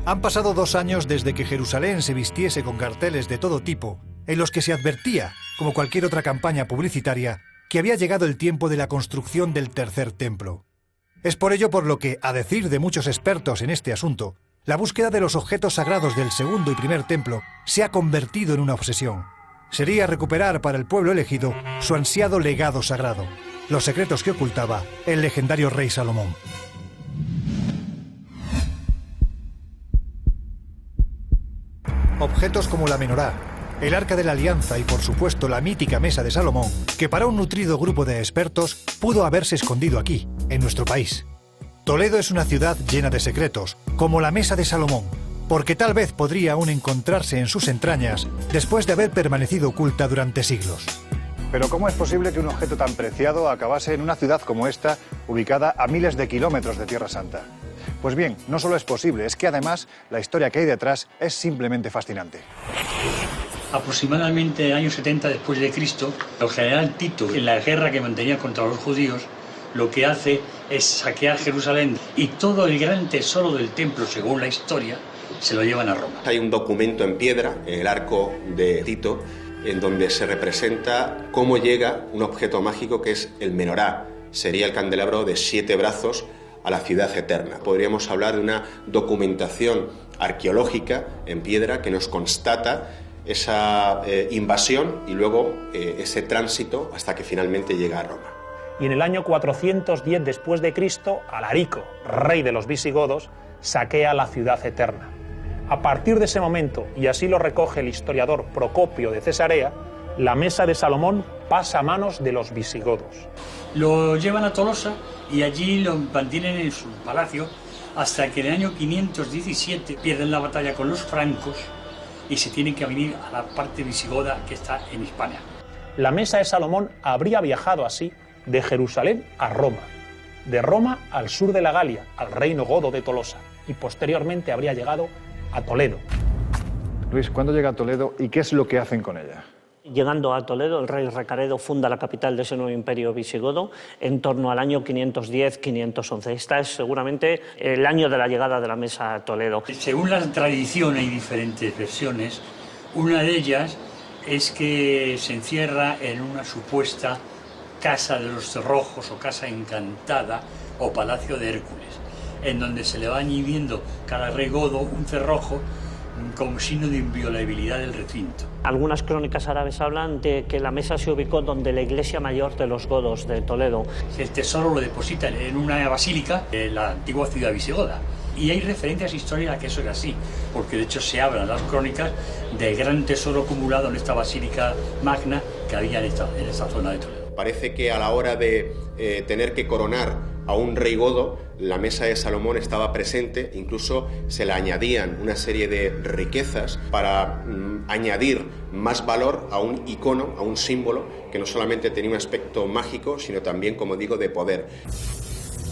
Han pasado 2 años desde que Jerusalén se vistiese con carteles de todo tipo, en los que se advertía, como cualquier otra campaña publicitaria, que había llegado el tiempo de la construcción del tercer templo. Es por ello por lo que, a decir de muchos expertos en este asunto, la búsqueda de los objetos sagrados del segundo y primer templo se ha convertido en una obsesión. Sería recuperar para el pueblo elegido su ansiado legado sagrado, los secretos que ocultaba el legendario rey Salomón. Objetos como la menorá, el Arca de la Alianza y por supuesto la mítica Mesa de Salomón, que para un nutrido grupo de expertos pudo haberse escondido aquí, en nuestro país. Toledo es una ciudad llena de secretos, como la Mesa de Salomón, porque tal vez podría aún encontrarse en sus entrañas después de haber permanecido oculta durante siglos. Pero ¿cómo es posible que un objeto tan preciado acabase en una ciudad como esta, ubicada a miles de kilómetros de Tierra Santa? Pues bien, no solo es posible, es que además la historia que hay detrás es simplemente fascinante. Aproximadamente en el año 70 después de Cristo, el general Tito, en la guerra que mantenía contra los judíos, lo que hace es saquear Jerusalén y todo el gran tesoro del templo, según la historia, se lo llevan a Roma. Hay un documento en piedra, en el arco de Tito, en donde se representa cómo llega un objeto mágico que es el menorá. Sería el candelabro de 7 brazos a la ciudad eterna. Podríamos hablar de una documentación arqueológica en piedra que nos constata esa invasión y luego ese tránsito hasta que finalmente llega a Roma. Y en el año 410 después de Cristo, Alarico, rey de los visigodos, saquea la ciudad eterna. A partir de ese momento, y así lo recoge el historiador Procopio de Cesarea, la Mesa de Salomón pasa a manos de los visigodos. Lo llevan a Tolosa y allí lo mantienen en su palacio hasta que en el año 517 pierden la batalla con los francos y se tienen que venir a la parte visigoda que está en Hispania. La Mesa de Salomón habría viajado así de Jerusalén a Roma, de Roma al sur de la Galia, al reino godo de Tolosa, y posteriormente habría llegado a Toledo. Luis, ¿cuándo llega a Toledo y qué es lo que hacen con ella? Llegando a Toledo, el rey Recaredo funda la capital de ese nuevo imperio visigodo en torno al año 510-511. Este es seguramente el año de la llegada de la Mesa a Toledo. Según la tradición hay diferentes versiones. Una de ellas es que se encierra en una supuesta casa de los cerrojos o casa encantada o palacio de Hércules, en donde se le va añadiendo cada rey godo un cerrojo como signo de inviolabilidad del recinto. Algunas crónicas árabes hablan de que la mesa se ubicó donde la iglesia mayor de los godos de Toledo. El tesoro lo depositan en una basílica de la antigua ciudad visigoda. Y hay referencias históricas a que eso era así, porque de hecho se hablan en las crónicas del gran tesoro acumulado en esta basílica magna que había en esta zona de Toledo. Parece que a la hora de tener que coronar a un rey godo, la Mesa de Salomón estaba presente, incluso se le añadían una serie de riquezas para añadir más valor a un icono, a un símbolo que no solamente tenía un aspecto mágico, sino también, como digo, de poder.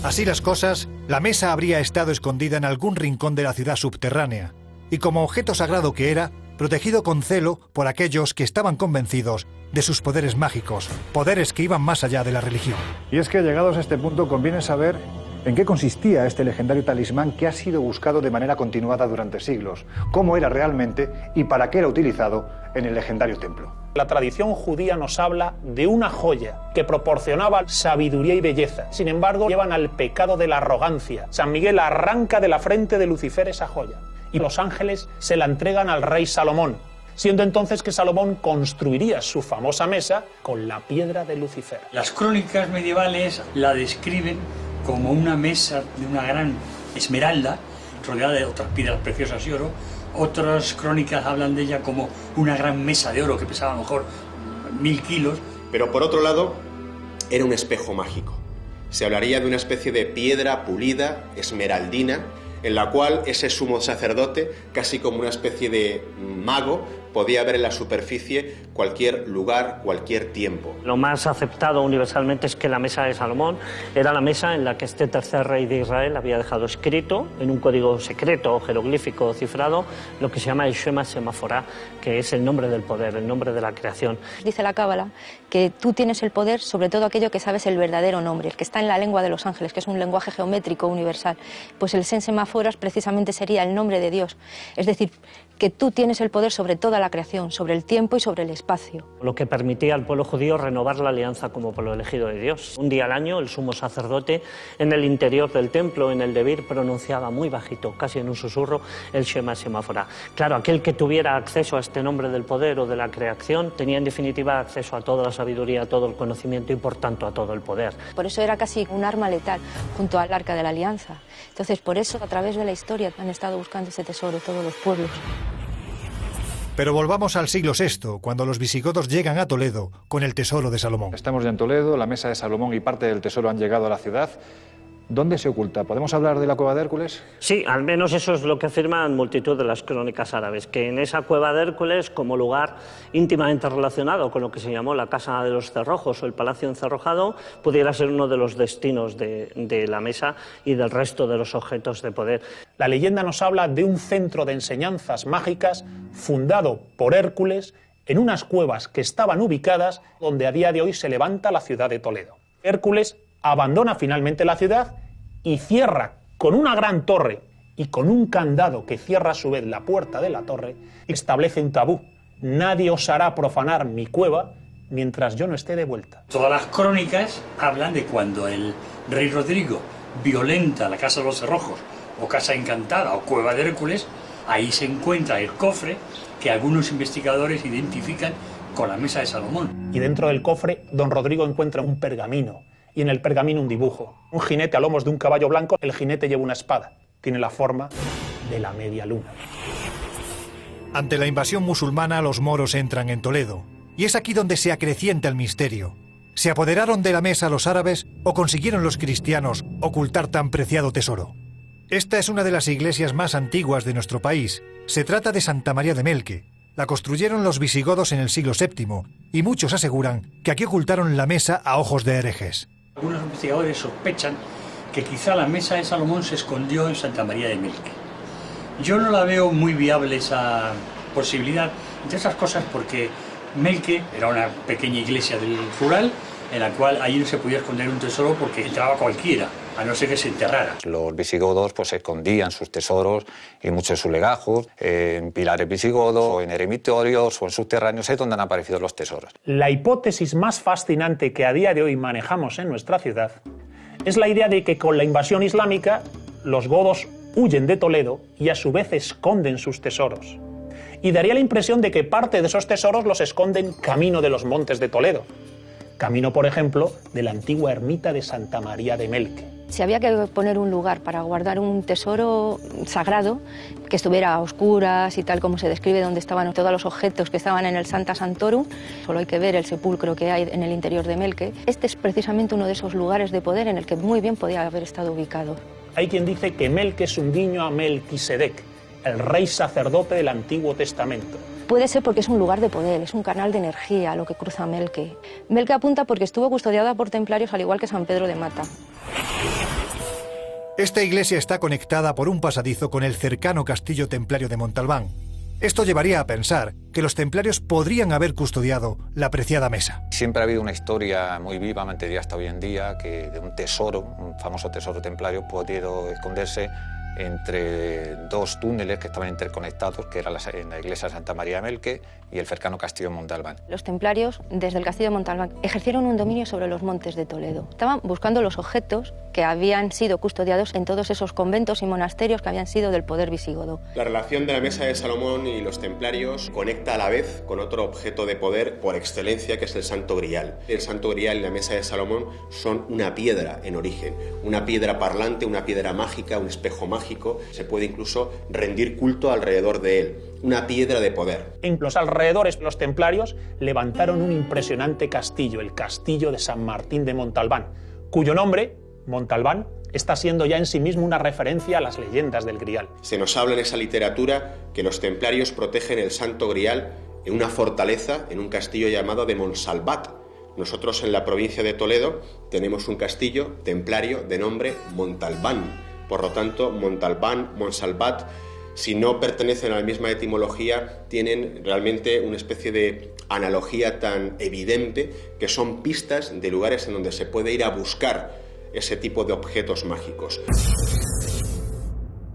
Así las cosas, la mesa habría estado escondida en algún rincón de la ciudad subterránea, y como objeto sagrado que era, protegido con celo por aquellos que estaban convencidos de sus poderes mágicos, poderes que iban más allá de la religión. Y es que llegados a este punto conviene saber en qué consistía este legendario talismán que ha sido buscado de manera continuada durante siglos, cómo era realmente y para qué era utilizado en el legendario templo. La tradición judía nos habla de una joya que proporcionaba sabiduría y belleza. Sin embargo, llevan al pecado de la arrogancia. San Miguel arranca de la frente de Lucifer esa joya y los ángeles se la entregan al rey Salomón, siendo entonces que Salomón construiría su famosa mesa con la piedra de Lucifer. Las crónicas medievales la describen como una mesa de una gran esmeralda, rodeada de otras piedras preciosas y oro. Otras crónicas hablan de ella como una gran mesa de oro que pesaba a lo mejor 1000 kilos. Pero por otro lado, era un espejo mágico. Se hablaría de una especie de piedra pulida, esmeraldina, en la cual ese sumo sacerdote, casi como una especie de mago, podía ver en la superficie cualquier lugar, cualquier tiempo. Lo más aceptado universalmente es que la mesa de Salomón era la mesa en la que este tercer rey de Israel había dejado escrito en un código secreto, jeroglífico cifrado, lo que se llama el Shema Semaforá, que es el nombre del poder, el nombre de la creación. Dice la Cábala que tú tienes el poder sobre todo aquello que sabes el verdadero nombre, el que está en la lengua de los ángeles, que es un lenguaje geométrico universal. Pues el Sen Semaforas precisamente sería el nombre de Dios. Es decir, que tú tienes el poder sobre toda la creación, sobre el tiempo y sobre el espacio. Lo que permitía al pueblo judío renovar la alianza como pueblo elegido de Dios. Un día al año el sumo sacerdote en el interior del templo, en el Debir, pronunciaba muy bajito, casi en un susurro, el Shema Semaforá. Claro, aquel que tuviera acceso a este nombre del poder o de la creación tenía en definitiva acceso a toda la sabiduría, a todo el conocimiento y por tanto a todo el poder. Por eso era casi un arma letal junto al Arca de la Alianza. Entonces por eso a través de la historia han estado buscando ese tesoro todos los pueblos. Pero volvamos al siglo VI, cuando los visigodos llegan a Toledo con el tesoro de Salomón. Estamos ya en Toledo, la mesa de Salomón y parte del tesoro han llegado a la ciudad. ¿Dónde se oculta? ¿Podemos hablar de la cueva de Hércules? Sí, al menos eso es lo que afirman multitud de las crónicas árabes, que en esa cueva de Hércules, como lugar íntimamente relacionado con lo que se llamó la Casa de los Cerrojos o el Palacio Encerrojado, pudiera ser uno de los destinos de la mesa y del resto de los objetos de poder. La leyenda nos habla de un centro de enseñanzas mágicas fundado por Hércules en unas cuevas que estaban ubicadas donde a día de hoy se levanta la ciudad de Toledo. Hércules abandona finalmente la ciudad y cierra con una gran torre y con un candado que cierra a su vez la puerta de la torre, establece un tabú. Nadie osará profanar mi cueva mientras yo no esté de vuelta. Todas las crónicas hablan de cuando el rey Rodrigo violenta la Casa de los Cerrojos, o Casa Encantada, o Cueva de Hércules. Ahí se encuentra el cofre que algunos investigadores identifican con la mesa de Salomón. Y dentro del cofre, don Rodrigo encuentra un pergamino, y en el pergamino un dibujo. Un jinete a lomos de un caballo blanco, el jinete lleva una espada. Tiene la forma de la media luna. Ante la invasión musulmana, los moros entran en Toledo. Y es aquí donde se acrecienta el misterio. ¿Se apoderaron de la mesa los árabes o consiguieron los cristianos ocultar tan preciado tesoro? Esta es una de las iglesias más antiguas de nuestro país. Se trata de Santa María de Melque. La construyeron los visigodos en el siglo VII y muchos aseguran que aquí ocultaron la mesa a ojos de herejes. Algunos investigadores sospechan que quizá la mesa de Salomón se escondió en Santa María de Melque. Yo no la veo muy viable esa posibilidad, entre esas cosas porque Melque era una pequeña iglesia del rural en la cual allí no se podía esconder un tesoro porque entraba cualquiera, a no ser que se enterrara. Los visigodos pues escondían sus tesoros y muchos de sus legajos en pilares visigodos o en eremitorios o en subterráneos, es donde han aparecido los tesoros. La hipótesis más fascinante que a día de hoy manejamos en nuestra ciudad es la idea de que con la invasión islámica los godos huyen de Toledo y a su vez esconden sus tesoros. Y daría la impresión de que parte de esos tesoros los esconden camino de los montes de Toledo. Camino, por ejemplo, de la antigua ermita de Santa María de Melque. Si había que poner un lugar para guardar un tesoro sagrado, que estuviera a oscuras y tal como se describe, donde estaban todos los objetos que estaban en el Santa Santorum, solo hay que ver el sepulcro que hay en el interior de Melque. Este es precisamente uno de esos lugares de poder en el que muy bien podía haber estado ubicado. Hay quien dice que Melque es un guiño a Melquisedec, el rey sacerdote del Antiguo Testamento. Puede ser porque es un lugar de poder, es un canal de energía lo que cruza Melque. Melque apunta porque estuvo custodiada por templarios al igual que San Pedro de Mata. Esta iglesia está conectada por un pasadizo con el cercano castillo templario de Montalbán. Esto llevaría a pensar que los templarios podrían haber custodiado la preciada mesa. Siempre ha habido una historia muy viva, mantenida hasta hoy en día, que de un tesoro, un famoso tesoro templario, podido esconderse entre dos túneles que estaban interconectados, que era en la iglesia de Santa María de Melque y el cercano castillo de Montalbán. Los templarios, desde el castillo de Montalbán, ejercieron un dominio sobre los montes de Toledo. Estaban buscando los objetos que habían sido custodiados en todos esos conventos y monasterios que habían sido del poder visigodo. La relación de la mesa de Salomón y los templarios conecta a la vez con otro objeto de poder por excelencia, que es el Santo Grial. El Santo Grial y la mesa de Salomón son una piedra en origen, una piedra parlante, una piedra mágica, un espejo mágico. Se puede incluso rendir culto alrededor de él, una piedra de poder. En los alrededores, los templarios levantaron un impresionante castillo, el castillo de San Martín de Montalbán, cuyo nombre, Montalbán, está siendo ya en sí mismo una referencia a las leyendas del Grial. Se nos habla en esa literatura que los templarios protegen el Santo Grial en una fortaleza, en un castillo llamado de Monsalvat. Nosotros en la provincia de Toledo tenemos un castillo templario de nombre Montalbán. Por lo tanto, Montalbán, Monsalvat, si no pertenecen a la misma etimología, tienen realmente una especie de analogía tan evidente que son pistas de lugares en donde se puede ir a buscar ese tipo de objetos mágicos.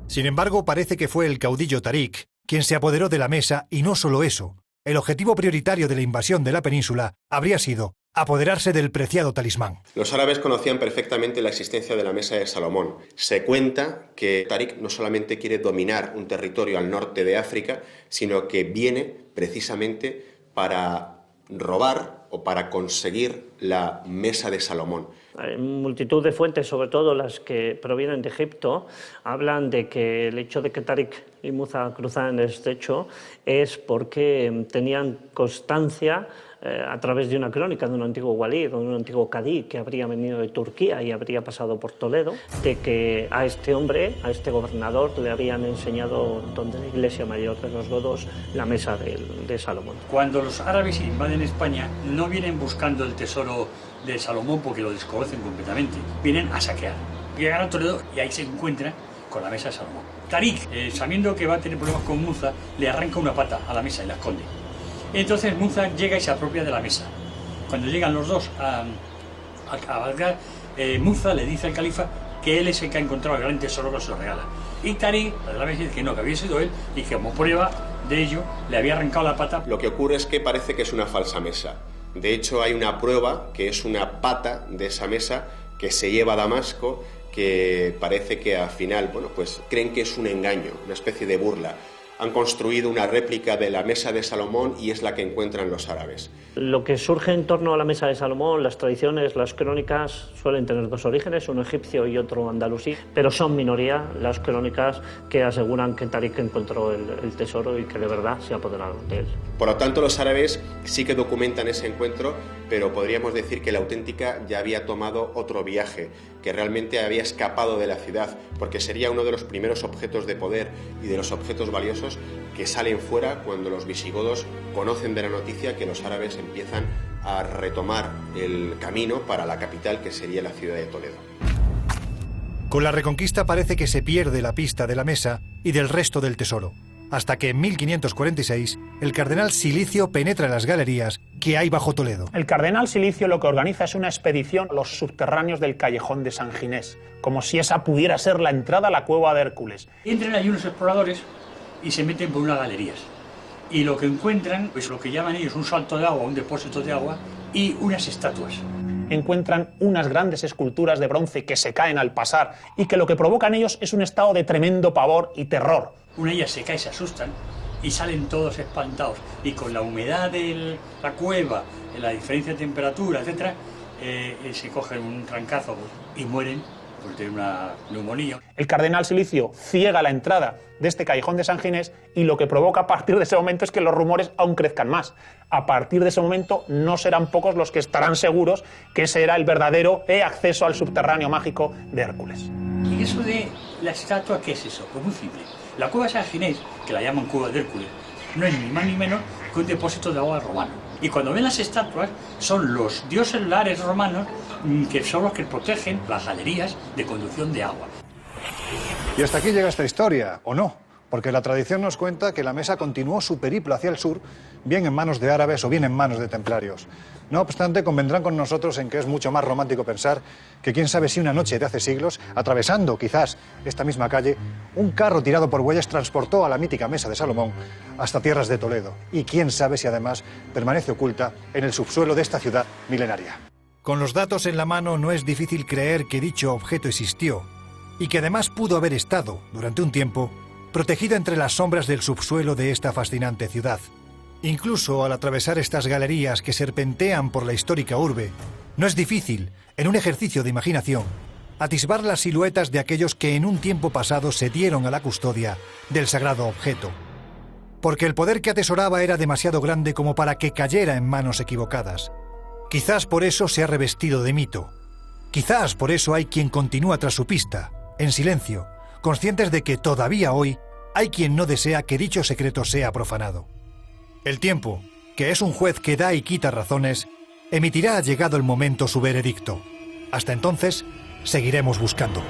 Sin embargo, parece que fue el caudillo Tarik quien se apoderó de la mesa, y no solo eso. El objetivo prioritario de la invasión de la península habría sido apoderarse del preciado talismán. Los árabes conocían perfectamente la existencia de la Mesa de Salomón. Se cuenta que Tarik no solamente quiere dominar un territorio al norte de África, sino que viene precisamente para robar o para conseguir la Mesa de Salomón. Hay multitud de fuentes, sobre todo las que provienen de Egipto, hablan de que el hecho de que Tarik y Musa cruzaran el estrecho es porque tenían constancia a través de una crónica de un antiguo walí, de un antiguo cadí que habría venido de Turquía y habría pasado por Toledo, de que a este hombre, a este gobernador, le habían enseñado donde la iglesia mayor de los godos la Mesa de Salomón. Cuando los árabes invaden España, no vienen buscando el tesoro de Salomón porque lo desconocen completamente, vienen a saquear. Llegan a Toledo y ahí se encuentran con la Mesa de Salomón. Tarik, sabiendo que va a tener problemas con Musa, le arranca una pata a la mesa y la esconde. Entonces Musa llega y se apropia de la mesa. Cuando llegan los dos a cabalgar, Musa le dice al califa que él es el que ha encontrado el gran tesoro, que se lo regala. Y Tarik, la vez dice que no, que había sido él, y que como prueba de ello le había arrancado la pata. Lo que ocurre es que parece que es una falsa mesa. De hecho, hay una prueba que es una pata de esa mesa que se lleva a Damasco, que parece que al final, bueno, pues creen que es un engaño, una especie de burla. Han construido una réplica de la Mesa de Salomón y es la que encuentran los árabes. Lo que surge en torno a la Mesa de Salomón, las tradiciones, las crónicas, suelen tener dos orígenes, uno egipcio y otro andalusí, pero son minoría las crónicas que aseguran que Tarik encontró el tesoro y que de verdad se apoderaron de él. Por lo tanto, los árabes sí que documentan ese encuentro, pero podríamos decir que la auténtica ya había tomado otro viaje, que realmente había escapado de la ciudad, porque sería uno de los primeros objetos de poder y de los objetos valiosos que salen fuera cuando los visigodos conocen de la noticia que los árabes empiezan a retomar el camino para la capital, que sería la ciudad de Toledo. Con la Reconquista parece que se pierde la pista de la mesa y del resto del tesoro, hasta que en 1546 el cardenal Silicio penetra en las galerías que hay bajo Toledo. El cardenal Silicio lo que organiza es una expedición a los subterráneos del callejón de San Ginés, como si esa pudiera ser la entrada a la cueva de Hércules. Entran allí unos exploradores y se meten por unas galerías. Y lo que encuentran es lo que llaman ellos un salto de agua, un depósito de agua y unas estatuas. Encuentran unas grandes esculturas de bronce que se caen al pasar y que lo que provocan ellos es un estado de tremendo pavor y terror. Una de ellas se cae, se asustan y salen todos espantados. Y con la humedad de la cueva, la diferencia de temperatura, etc., se cogen un trancazo y mueren de una neumonía. El cardenal Silicio ciega la entrada de este callejón de San Ginés y lo que provoca a partir de ese momento es que los rumores aún crezcan más. A partir de ese momento no serán pocos los que estarán seguros que ese era el verdadero acceso al subterráneo mágico de Hércules. ¿Y eso de la estatua qué es eso? Pues muy simple. La cueva de San Ginés, que la llaman cueva de Hércules, no es ni más ni menos que un depósito de agua romano. Y cuando ven las estatuas, son los dioses lares romanos que son los que protegen las galerías de conducción de agua. Y hasta aquí llega esta historia, ¿o no? Porque la tradición nos cuenta que la mesa continuó su periplo hacia el sur, bien en manos de árabes o bien en manos de templarios. No obstante, convendrán con nosotros en que es mucho más romántico pensar que quién sabe si una noche de hace siglos, atravesando quizás esta misma calle, un carro tirado por bueyes transportó a la mítica Mesa de Salomón hasta tierras de Toledo. Y quién sabe si además permanece oculta en el subsuelo de esta ciudad milenaria. Con los datos en la mano no es difícil creer que dicho objeto existió y que además pudo haber estado, durante un tiempo, protegido entre las sombras del subsuelo de esta fascinante ciudad. Incluso al atravesar estas galerías que serpentean por la histórica urbe, no es difícil, en un ejercicio de imaginación, atisbar las siluetas de aquellos que en un tiempo pasado se dieron a la custodia del sagrado objeto. Porque el poder que atesoraba era demasiado grande como para que cayera en manos equivocadas. Quizás por eso se ha revestido de mito. Quizás por eso hay quien continúa tras su pista, en silencio, conscientes de que todavía hoy hay quien no desea que dicho secreto sea profanado. El tiempo, que es un juez que da y quita razones, emitirá llegado el momento su veredicto. Hasta entonces, seguiremos buscando.